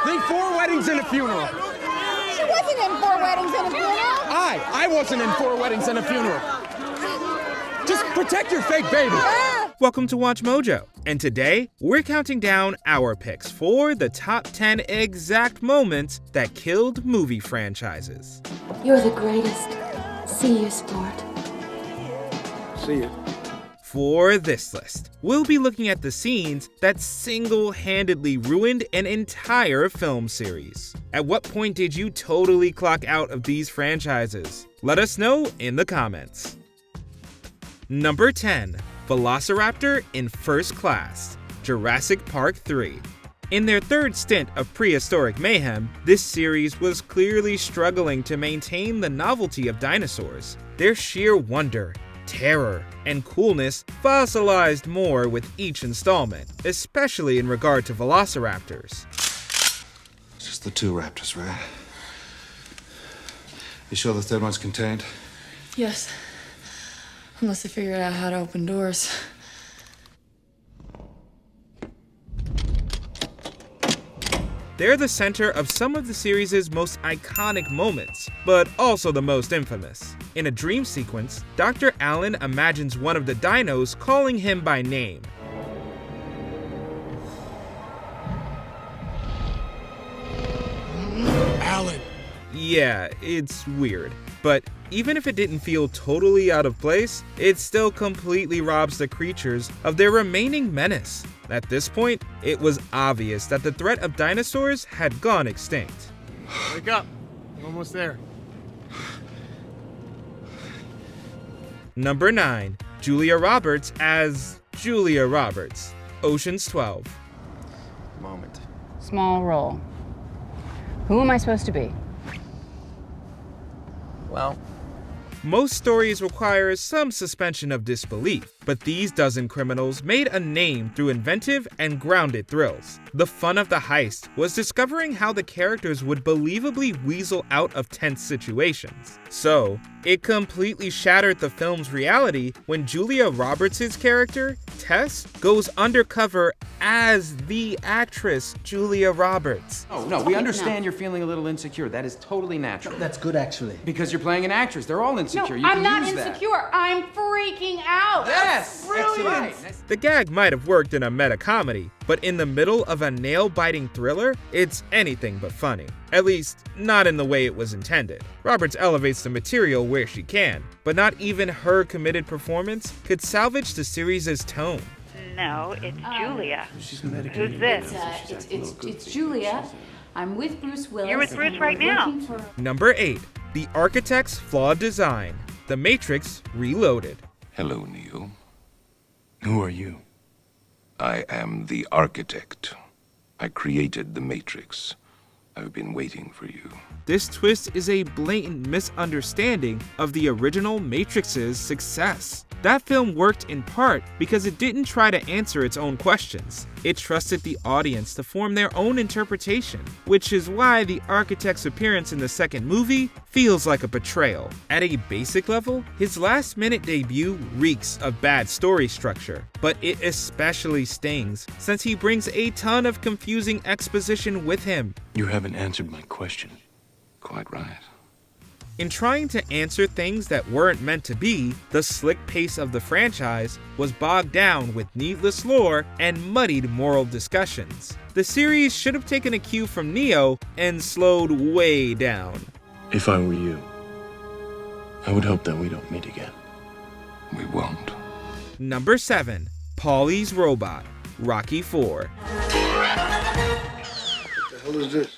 Think 4 weddings and a funeral. She wasn't in 4 weddings and a funeral. I wasn't in 4 weddings and a funeral. Just protect your fake baby. Welcome to Watch Mojo, and today we're counting down our picks for the top 10 exact moments that killed movie franchises. You're the greatest. See you, sport. See you. For this list, we'll be looking at the scenes that single-handedly ruined an entire film series. At what point did you totally clock out of these franchises? Let us know in the comments. Number 10. Velociraptor in First Class, Jurassic Park 3. In their third stint of prehistoric mayhem, this series was clearly struggling to maintain the novelty of dinosaurs. Their sheer wonder, terror, and coolness fossilized more with each installment, especially in regard to velociraptors. It's just the 2 raptors, right? You sure the third one's contained? Yes. Unless they figured out how to open doors. They're the center of some of the series' most iconic moments, but also the most infamous. In a dream sequence, Dr. Allen imagines one of the dinos calling him by name. Alan. Yeah, it's weird. But even if it didn't feel totally out of place, it still completely robs the creatures of their remaining menace. At this point, it was obvious that the threat of dinosaurs had gone extinct. Wake up. I'm almost there. Number 9. Julia Roberts as Julia Roberts, Ocean's 12. Moment. Small role. Who am I supposed to be? Well, Most stories require some suspension of disbelief, but these dozen criminals made a name through inventive and grounded thrills. The fun of the heist was discovering how the characters would believably weasel out of tense situations. So, it completely shattered the film's reality when Julia Roberts' character, Tess, goes undercover as the actress Julia Roberts. Oh, no, we understand you're feeling a little insecure. That is totally natural. That's good, actually. Because you're playing an actress. They're all insecure. No, I'm not insecure. I'm freaking out. Yes! Brilliant. Excellent. The gag might have worked in a meta-comedy, but in the middle of a nail-biting thriller, it's anything but funny. At least, not in the way it was intended. Roberts elevates the material where she can, but not even her committed performance could salvage the series' tone. No, it's Julia. She's Who's this? It's Julia. I'm with Bruce Willis. You're with Bruce and right we're now. looking for- Number 8. The Architect's Flawed Design, The Matrix Reloaded. Hello, Neo. Who are you? I am the architect. I created the Matrix. I've been waiting for you. This twist is a blatant misunderstanding of the original Matrix's success. That film worked in part because it didn't try to answer its own questions. It trusted the audience to form their own interpretation, which is why the architect's appearance in the second movie feels like a betrayal. At a basic level, his last-minute debut reeks of bad story structure, but it especially stings since he brings a ton of confusing exposition with him. You haven't answered my question. Quite right. In trying to answer things that weren't meant to be, the slick pace of the franchise was bogged down with needless lore and muddied moral discussions. The series should have taken a cue from Neo and slowed way down. If I were you, I would hope that we don't meet again. We won't. Number 7. Paulie's Robot, Rocky 4. What the hell is this?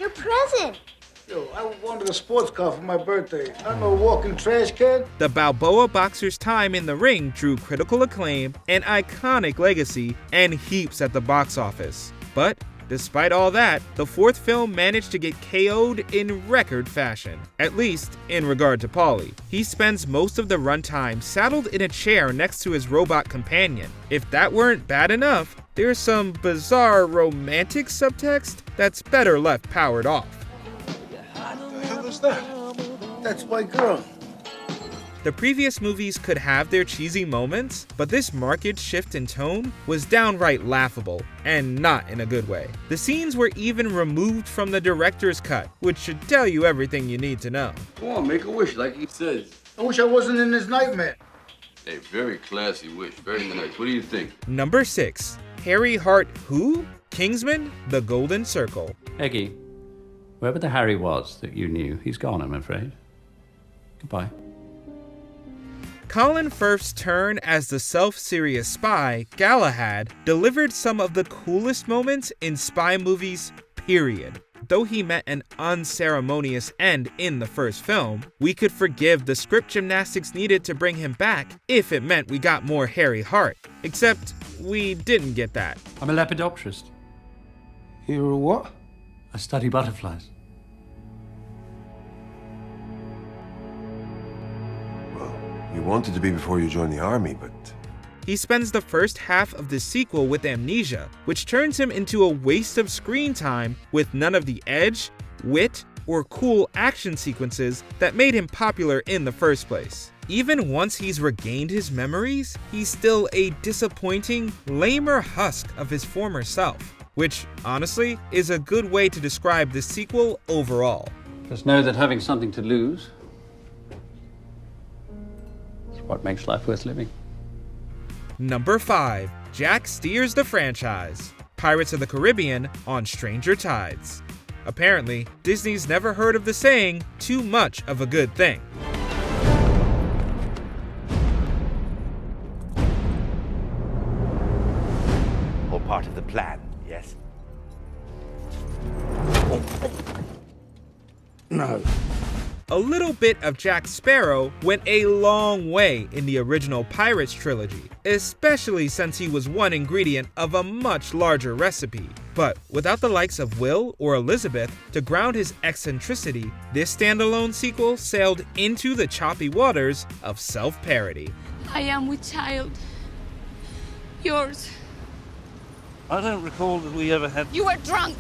Your present. Yo, I wanted a sports car for my birthday. I'm no walking trash can. The Balboa boxer's time in the ring drew critical acclaim, an iconic legacy, and heaps at the box office. But despite all that, the fourth film managed to get KO'd in record fashion, at least in regard to Paulie. He spends most of the runtime saddled in a chair next to his robot companion. If that weren't bad enough, there's some bizarre romantic subtext that's better left powered off. What the hell is that? That's my girl. The previous movies could have their cheesy moments, but this marked shift in tone was downright laughable, and not in a good way. The scenes were even removed from the director's cut, which should tell you everything you need to know. Come on, make a wish like he says. I wish I wasn't in this nightmare. A very classy wish, very nice. What do you think? Number 6. Harry Hart who? Kingsman: The Golden Circle. Eggy, whoever the Harry was that you knew, he's gone, I'm afraid. Goodbye. Colin Firth's turn as the self-serious spy, Galahad, delivered some of the coolest moments in spy movies, period. Though he met an unceremonious end in the first film, we could forgive the script gymnastics needed to bring him back if it meant we got more Harry Hart. Except, we didn't get that. I'm a lepidopterist. You're a what? I study butterflies. Well, you wanted to be before you joined the army, but... He spends the first half of the sequel with amnesia, which turns him into a waste of screen time with none of the edge, wit, or cool action sequences that made him popular in the first place. Even once he's regained his memories, he's still a disappointing, lamer husk of his former self, which, honestly, is a good way to describe the sequel overall. Just know that having something to lose is what makes life worth living. Number 5. Jack steers the franchise. Pirates of the Caribbean on Stranger Tides. Apparently, Disney's never heard of the saying, too much of a good thing. All part of the plan, yes? No. A little bit of Jack Sparrow went a long way in the original Pirates trilogy, especially since he was one ingredient of a much larger recipe. But without the likes of Will or Elizabeth to ground his eccentricity, this standalone sequel sailed into the choppy waters of self-parody. I am with child. Yours. I don't recall that we ever had... You were drunk.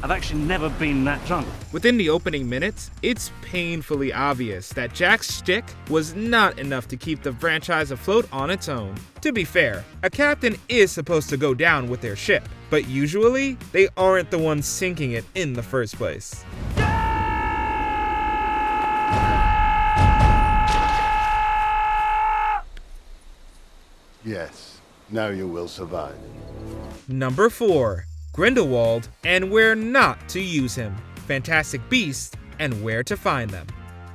I've actually never been that drunk. Within the opening minutes, it's painfully obvious that Jack's shtick was not enough to keep the franchise afloat on its own. To be fair, a captain is supposed to go down with their ship, but usually, they aren't the ones sinking it in the first place. Yes, now you will survive. Number 4. Grindelwald and Where Not to Use Him, Fantastic Beasts and Where to Find Them.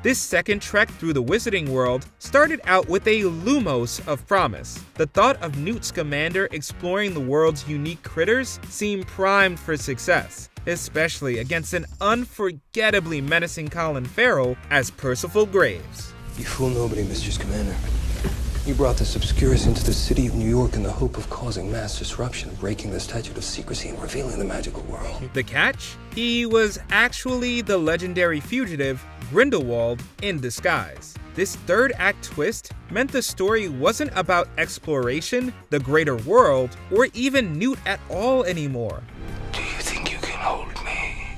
This second trek through the Wizarding World started out with a lumos of promise. The thought of Newt Scamander exploring the world's unique critters seemed primed for success, especially against an unforgettably menacing Colin Farrell as Percival Graves. You fool nobody, Mr. Scamander. You brought this obscurus into the city of New York in the hope of causing mass disruption, breaking the statute of secrecy, and revealing the magical world. The catch? He was actually the legendary fugitive Grindelwald in disguise. This third act twist meant the story wasn't about exploration, the greater world, or even Newt at all anymore. Do you think you can hold me?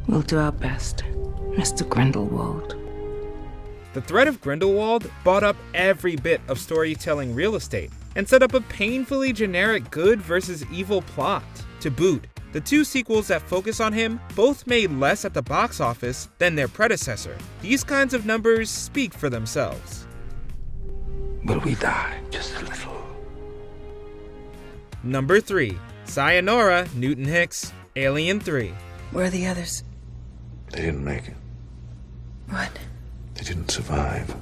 We'll do our best, Mr. Grindelwald. The threat of Grindelwald bought up every bit of storytelling real estate and set up a painfully generic good versus evil plot. To boot, the two sequels that focus on him both made less at the box office than their predecessor. These kinds of numbers speak for themselves. Will we die just a little? Number 3. Sayonara, Newton Hicks, Alien 3. Where are the others? They didn't make it. What? They didn't survive.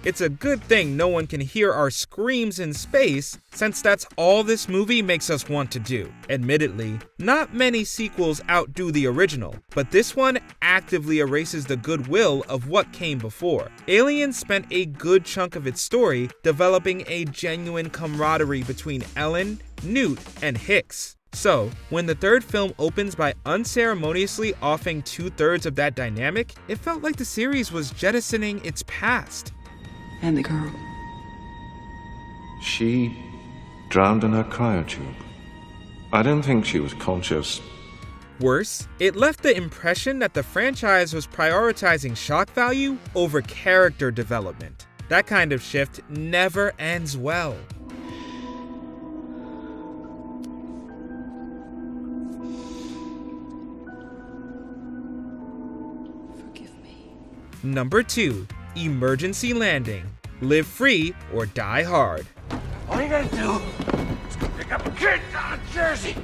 It's a good thing no one can hear our screams in space, since that's all this movie makes us want to do. Admittedly, not many sequels outdo the original, but this one actively erases the goodwill of what came before. Alien spent a good chunk of its story developing a genuine camaraderie between Ellen, Newt, and Hicks. So, when the third film opens by unceremoniously offing 2/3 of that dynamic, it felt like the series was jettisoning its past. And the girl. She drowned in her cryotube. I don't think she was conscious. Worse, it left the impression that the franchise was prioritizing shock value over character development. That kind of shift never ends well. Number 2. Emergency Landing. Live free or die hard. All you gotta do is go pick up a kid down in Jersey.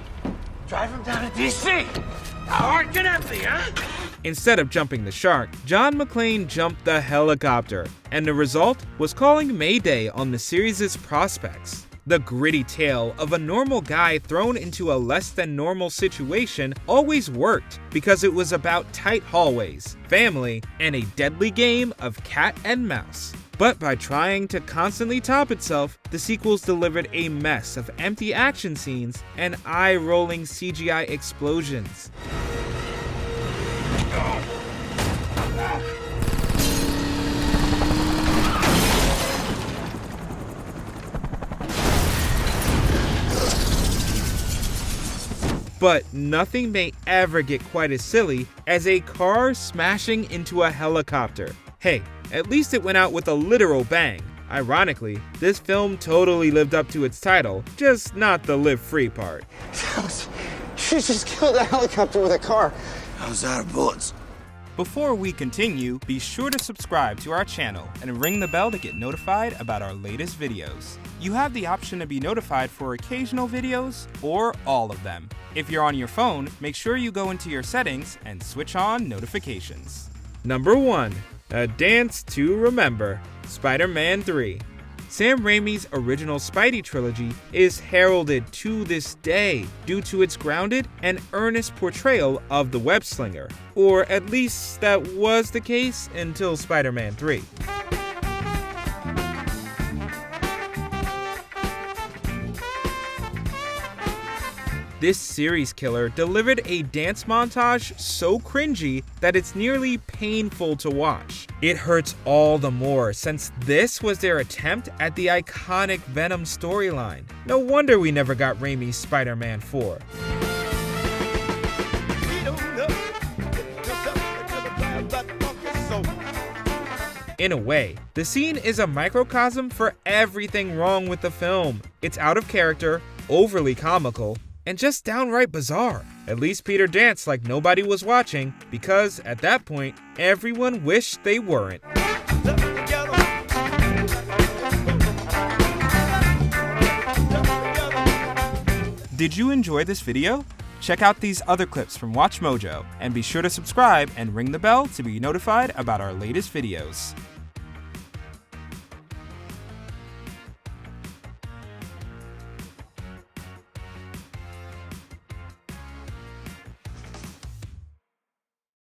Drive him down to D.C. How hard can that be, huh? Instead of jumping the shark, John McClane jumped the helicopter, and the result was calling Mayday on the series' prospects. The gritty tale of a normal guy thrown into a less than normal situation always worked because it was about tight hallways, family, and a deadly game of cat and mouse. But by trying to constantly top itself, the sequels delivered a mess of empty action scenes and eye-rolling CGI explosions. But nothing may ever get quite as silly as a car smashing into a helicopter. Hey, at least it went out with a literal bang. Ironically, this film totally lived up to its title, just not the live free part. She just killed a helicopter with a car. I was out of bullets. Before we continue, be sure to subscribe to our channel and ring the bell to get notified about our latest videos. You have the option to be notified for occasional videos or all of them. If you're on your phone, make sure you go into your settings and switch on notifications. Number 1. A Dance to Remember, Spider-Man 3. Sam Raimi's original Spidey trilogy is heralded to this day due to its grounded and earnest portrayal of the web-slinger, or at least that was the case until Spider-Man 3. This series killer delivered a dance montage so cringy that it's nearly painful to watch. It hurts all the more since this was their attempt at the iconic Venom storyline. No wonder we never got Raimi's Spider-Man 4. In a way, the scene is a microcosm for everything wrong with the film. It's out of character, overly comical, and just downright bizarre. At least Peter danced like nobody was watching, because at that point, everyone wished they weren't. Did you enjoy this video? Check out these other clips from WatchMojo, and be sure to subscribe and ring the bell to be notified about our latest videos.